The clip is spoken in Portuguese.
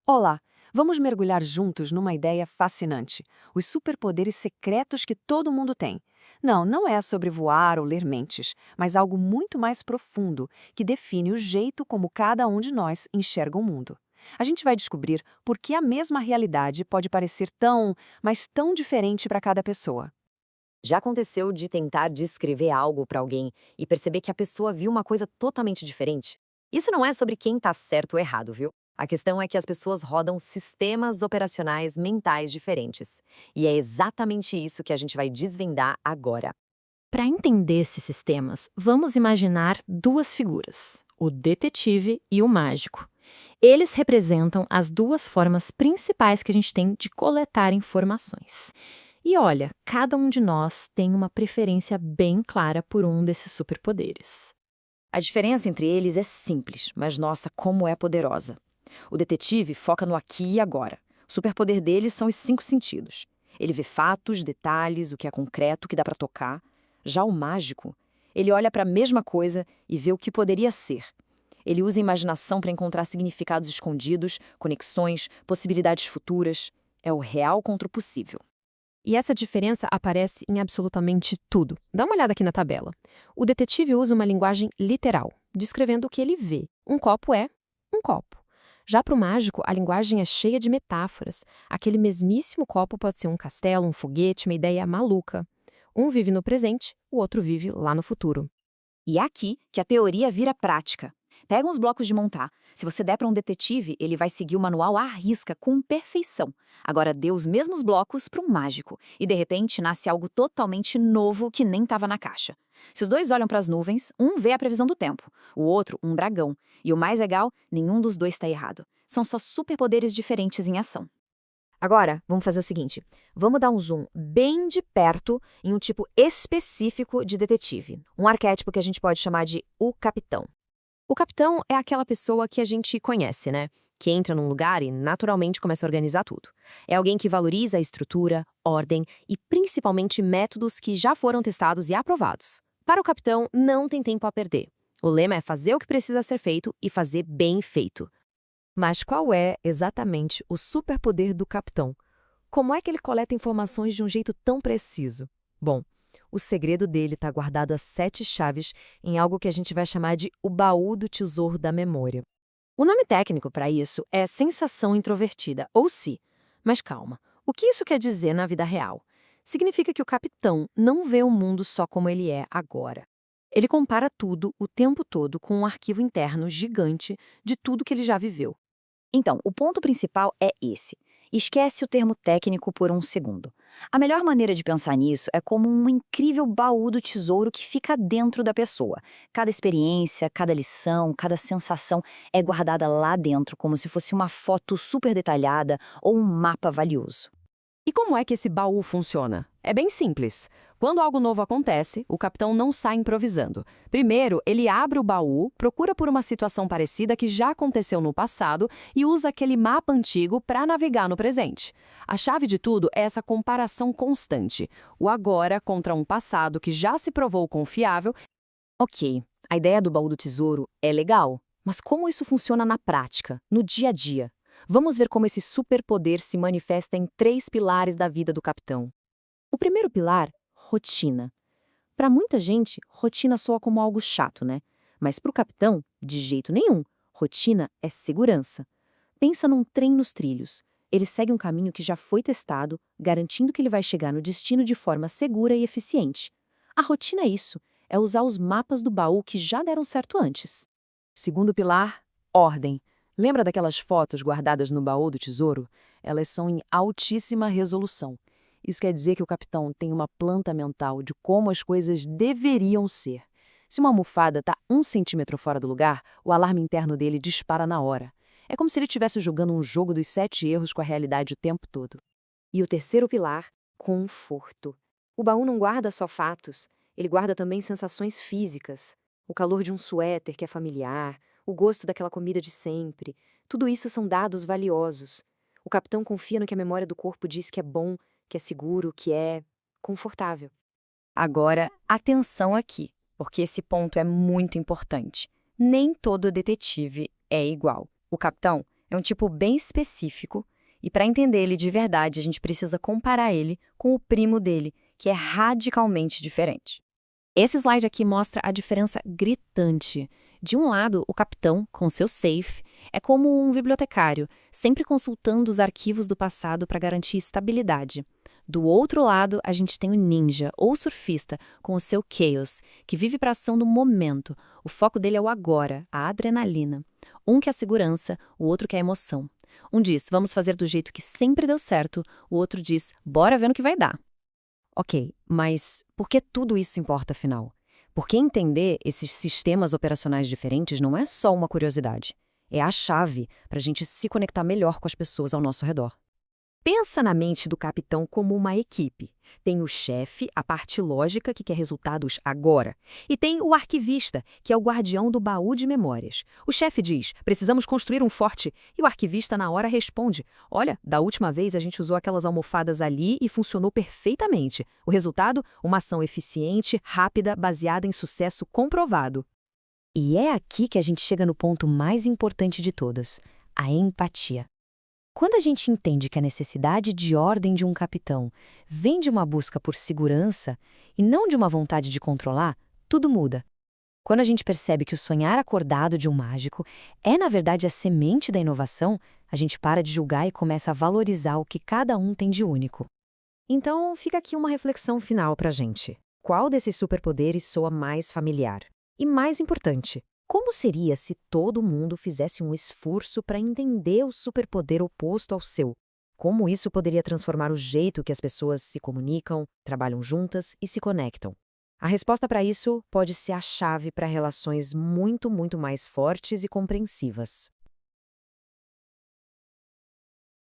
Olá! Vamos mergulhar juntos numa ideia fascinante: os superpoderes secretos que todo mundo tem. Não é sobre voar ou ler mentes, mas algo muito mais profundo, que define o jeito como cada um de nós enxerga o mundo. A gente vai descobrir por que a mesma realidade pode parecer mas tão diferente para cada pessoa. Já aconteceu de tentar descrever algo para alguém e perceber que a pessoa viu uma coisa totalmente diferente? Isso não é sobre quem está certo ou errado, viu? A questão é que as pessoas rodam sistemas operacionais mentais diferentes. E é exatamente isso que a gente vai desvendar agora. Para entender esses sistemas, vamos imaginar duas figuras, o detetive e o mágico. Eles representam as duas formas principais que a gente tem de coletar informações. E olha, cada um de nós tem uma preferência bem clara por um desses superpoderes. A diferença entre eles é simples, mas nossa, como é poderosa. O detetive foca no aqui e agora. O superpoder dele são os cinco sentidos. Ele vê fatos, detalhes, o que é concreto, o que dá para tocar. Já o mágico, ele olha para a mesma coisa e vê o que poderia ser. Ele usa a imaginação para encontrar significados escondidos, conexões, possibilidades futuras. É o real contra o possível. E essa diferença aparece em absolutamente tudo. Dá uma olhada aqui na tabela. O detetive usa uma linguagem literal, descrevendo o que ele vê. Um copo é um copo. Já para o mágico, a linguagem é cheia de metáforas. Aquele mesmíssimo copo pode ser um castelo, um foguete, uma ideia maluca. Um vive no presente, o outro vive lá no futuro. E é aqui que a teoria vira prática. Pega uns blocos de montar. Se você der para um detetive, ele vai seguir o manual à risca com perfeição. Agora dê os mesmos blocos para um mágico e de repente nasce algo totalmente novo que nem estava na caixa. Se os dois olham para as nuvens, um vê a previsão do tempo, o outro um dragão. E o mais legal, nenhum dos dois está errado. São só superpoderes diferentes em ação. Agora, vamos fazer o seguinte: vamos dar um zoom bem de perto em um tipo específico de detetive. Um arquétipo que a gente pode chamar de o capitão. O capitão é aquela pessoa que a gente conhece, né? Que entra num lugar e naturalmente começa a organizar tudo. É alguém que valoriza a estrutura, ordem e principalmente métodos que já foram testados e aprovados. Para o capitão, não tem tempo a perder. O lema é fazer o que precisa ser feito e fazer bem feito. Mas qual é exatamente o superpoder do capitão? Como é que ele coleta informações de um jeito tão preciso? Bom, o segredo dele está guardado a 7 chaves em algo que a gente vai chamar de o baú do tesouro da memória. O nome técnico para isso é sensação introvertida, ou SI. Mas calma, o que isso quer dizer na vida real? Significa que o capitão não vê o mundo só como ele é agora. Ele compara tudo o tempo todo com um arquivo interno gigante de tudo que ele já viveu. Então, o ponto principal é esse. Esquece o termo técnico por um segundo. A melhor maneira de pensar nisso é como um incrível baú do tesouro que fica dentro da pessoa. Cada experiência, cada lição, cada sensação é guardada lá dentro, como se fosse uma foto super detalhada ou um mapa valioso. E como é que esse baú funciona? É bem simples. Quando algo novo acontece, o capitão não sai improvisando. Primeiro, ele abre o baú, procura por uma situação parecida que já aconteceu no passado e usa aquele mapa antigo para navegar no presente. A chave de tudo é essa comparação constante. O agora contra um passado que já se provou confiável. Ok, a ideia do baú do tesouro é legal, mas como isso funciona na prática, no dia a dia? Vamos ver como esse superpoder se manifesta em 3 pilares da vida do capitão. O primeiro pilar, rotina. Para muita gente, rotina soa como algo chato, né? Mas para o capitão, de jeito nenhum. Rotina é segurança. Pensa num trem nos trilhos. Ele segue um caminho que já foi testado, garantindo que ele vai chegar no destino de forma segura e eficiente. A rotina é isso, é usar os mapas do baú que já deram certo antes. Segundo pilar, ordem. Lembra daquelas fotos guardadas no baú do tesouro? Elas são em altíssima resolução. Isso quer dizer que o capitão tem uma planta mental de como as coisas deveriam ser. Se uma almofada está 1 centímetro fora do lugar, o alarme interno dele dispara na hora. É como se ele estivesse jogando um jogo dos 7 erros com a realidade o tempo todo. E o terceiro pilar, conforto. O baú não guarda só fatos, ele guarda também sensações físicas. O calor de um suéter que é familiar, o gosto daquela comida de sempre. Tudo isso são dados valiosos. O capitão confia no que a memória do corpo diz que é bom, que é seguro, que é confortável. Agora, atenção aqui, porque esse ponto é muito importante. Nem todo detetive é igual. O capitão É um tipo bem específico, e para entender ele de verdade, a gente precisa comparar ele com o primo dele, que é radicalmente diferente. Esse slide aqui mostra a diferença gritante. De um lado, o capitão, com seu safe, é como um bibliotecário, sempre consultando os arquivos do passado para garantir estabilidade. Do outro lado, a gente tem o ninja, ou surfista, com o seu chaos, que vive para a ação do momento. O foco dele é o agora, a adrenalina. Um quer a segurança, o outro quer a emoção. Um diz, vamos fazer do jeito que sempre deu certo, o outro diz, bora ver no que vai dar. Ok, mas por que tudo isso importa afinal? Porque entender esses sistemas operacionais diferentes não é só uma curiosidade. É a chave para a gente se conectar melhor com as pessoas ao nosso redor. Pensa na mente do capitão como uma equipe. Tem o chefe, a parte lógica que quer resultados agora. E tem o arquivista, que é o guardião do baú de memórias. O chefe diz, precisamos construir um forte. E o arquivista na hora responde, olha, da última vez a gente usou aquelas almofadas ali e funcionou perfeitamente. O resultado? Uma ação eficiente, rápida, baseada em sucesso comprovado. E é aqui que a gente chega no ponto mais importante de todos, a empatia. Quando a gente entende que a necessidade de ordem de um capitão vem de uma busca por segurança e não de uma vontade de controlar, tudo muda. Quando a gente percebe que o sonhar acordado de um mágico é, na verdade, a semente da inovação, a gente para de julgar e começa a valorizar o que cada um tem de único. Então, fica aqui uma reflexão final pra gente. Qual desses superpoderes soa mais familiar? E mais importante, como seria se todo mundo fizesse um esforço para entender o superpoder oposto ao seu? Como isso poderia transformar o jeito que as pessoas se comunicam, trabalham juntas e se conectam? A resposta para isso pode ser a chave para relações muito mais fortes e compreensivas.